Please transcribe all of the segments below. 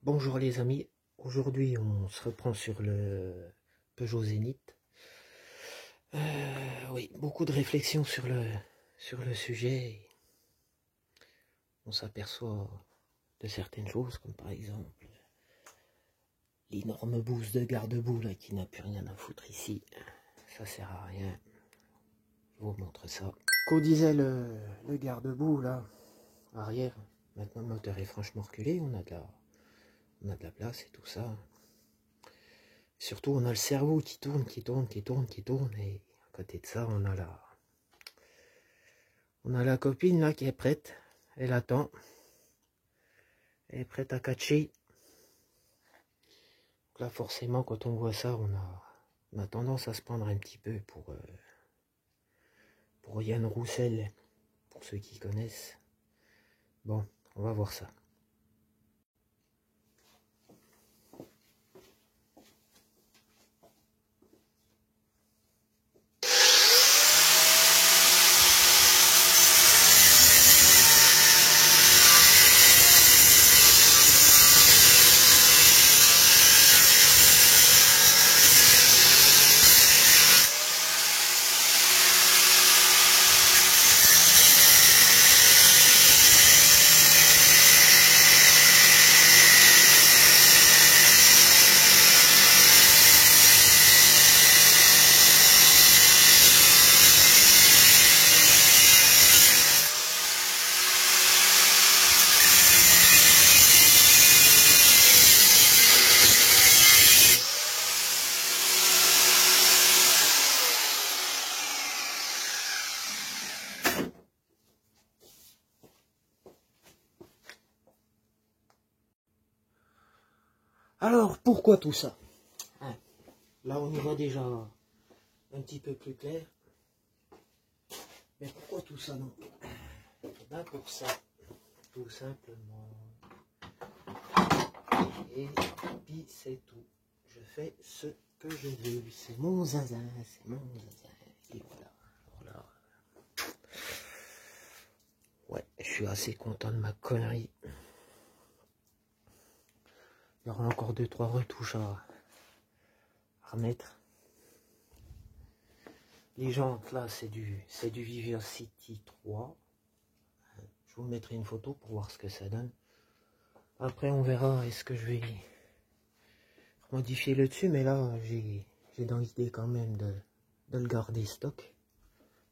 Bonjour les amis, aujourd'hui on se reprend sur le Peugeot Zénith. Oui, beaucoup de réflexions sur le sujet. On s'aperçoit de certaines choses, comme par exemple l'énorme bouse de garde-boue là qui n'a plus rien à foutre ici. Ça sert à rien. Je vous montre ça. Qu'on disait le garde-boue là, arrière, maintenant le moteur est franchement reculé, on a de la place et tout ça. Surtout, on a le cerveau qui tourne, et à côté de ça, on a la copine là qui est prête, elle attend, elle est prête à catcher. Donc là, forcément, quand on voit ça, on a tendance à se prendre un petit peu pour Yann Roussel, pour ceux qui connaissent. Bon, on va voir ça. Alors, pourquoi tout ça? Là, on y voit déjà un petit peu plus clair. Mais pourquoi tout ça, donc? Ben pour ça, tout simplement. Et puis c'est tout. Je fais ce que je veux. C'est mon zinzin, c'est mon zinzin. Et voilà. Ouais, je suis assez content de ma connerie. Il y aura encore 2-3 retouches à remettre. Les jantes là, c'est du Vivacity 3. Je vous mettrai une photo pour voir ce que ça donne. Après on verra est-ce que je vais modifier le dessus, mais là j'ai dans l'idée quand même de le garder stock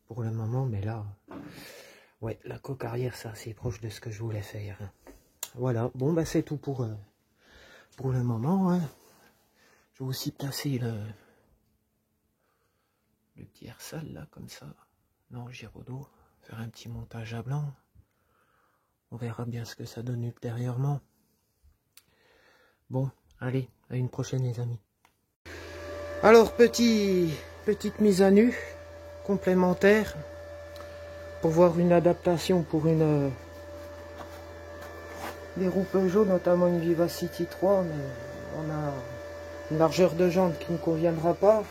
pour le moment, mais là ouais, la coque arrière c'est assez proche de ce que je voulais faire. Voilà, bon bah c'est tout pour le moment. Je vais aussi placer le petit air-sale là comme ça. Non, Giraudot, faire un petit montage à blanc. On verra bien ce que ça donne ultérieurement. Bon, allez, à une prochaine les amis. Alors, petite mise à nu complémentaire pour voir une adaptation pour des roues Peugeot, notamment une Vivacity 3, mais on a une largeur de jante qui ne conviendra pas.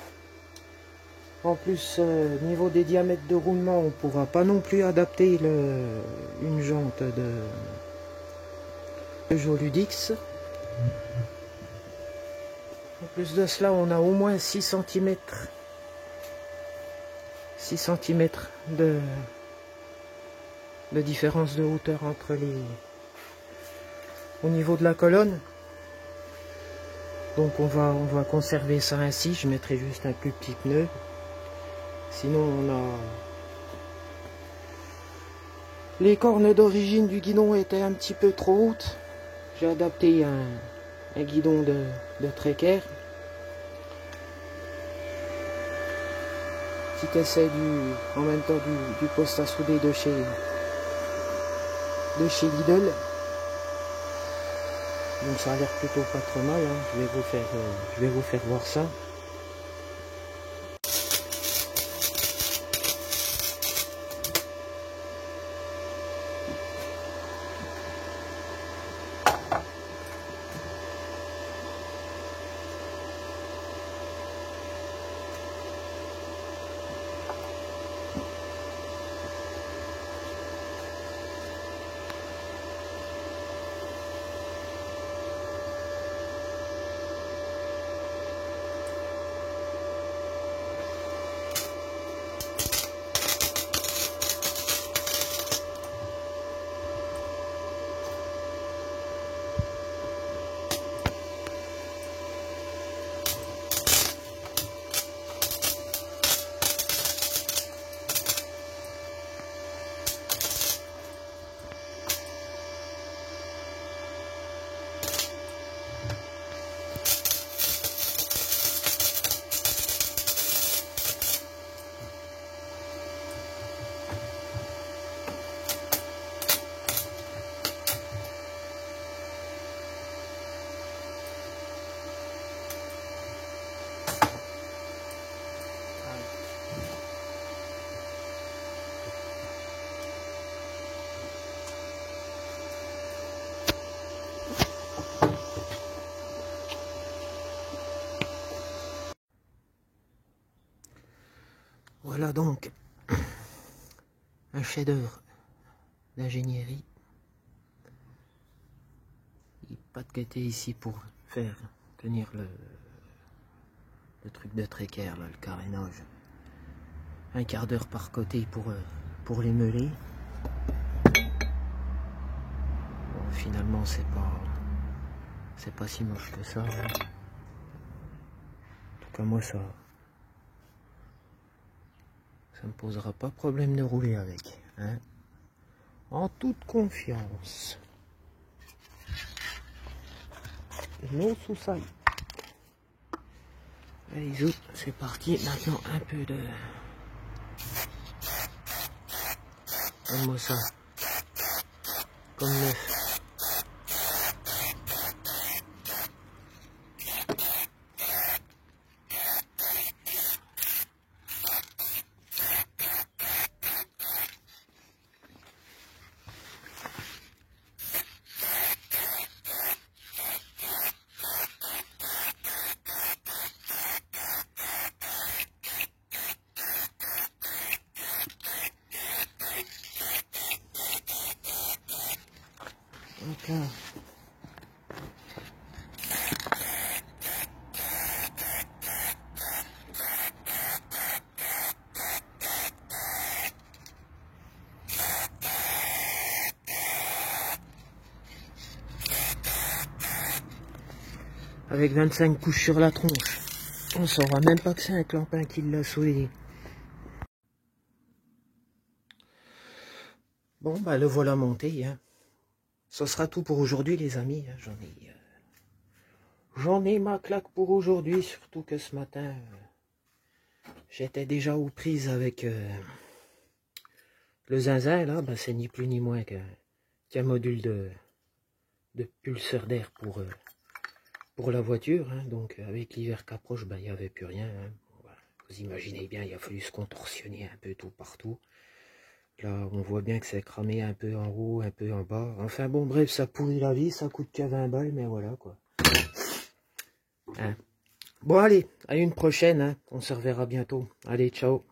En plus, niveau des diamètres de roulement, on ne pourra pas non plus adapter une jante de Peugeot Ludix. En plus de cela, on a au moins 6 cm de différence de hauteur entre au niveau de la colonne. Donc on va conserver ça ainsi. Je mettrai juste un plus petit pneu. Sinon on a les cornes d'origine du guidon étaient un petit peu trop hautes. J'ai adapté un guidon de Trekker. Petit essai en même temps du poste à souder de chez Lidl. Donc ça a l'air plutôt pas trop mal. Je vais vous faire voir ça. Voilà donc un chef-d'œuvre d'ingénierie. Il n'y a pas de côté ici pour faire tenir le truc de tréquère, là, le carénage. Un quart d'heure par côté pour les meuler. Bon, finalement c'est pas si moche que ça. Hein. En tout cas moi ça me posera pas problème de rouler avec. Hein. En toute confiance. No souci. Allez zou, c'est parti. Maintenant un peu de... Donne-moi ça. Comme neuf. Donc là, avec 25 couches sur la tronche, on saura même pas que c'est un clampin qui l'a soudé. Bon bah le voilà monté. Hein. Ce sera tout pour aujourd'hui les amis. Hein. J'en ai ma claque pour aujourd'hui, surtout que ce matin, j'étais déjà aux prises avec le zinzin, là, bah, c'est ni plus ni moins qu'un module de pulseur d'air pour la voiture. Hein. Donc avec l'hiver qu'approche, bah, il n'y avait plus rien. Hein. Voilà. Vous imaginez bien, il a fallu se contorsionner un peu tout partout. Là, on voit bien que c'est cramé un peu en haut, un peu en bas. Enfin bon, bref, ça pourrit la vie, ça coûte que 20 balles, mais voilà quoi. Hein. Bon allez, à une prochaine, hein. On se reverra bientôt. Allez, ciao.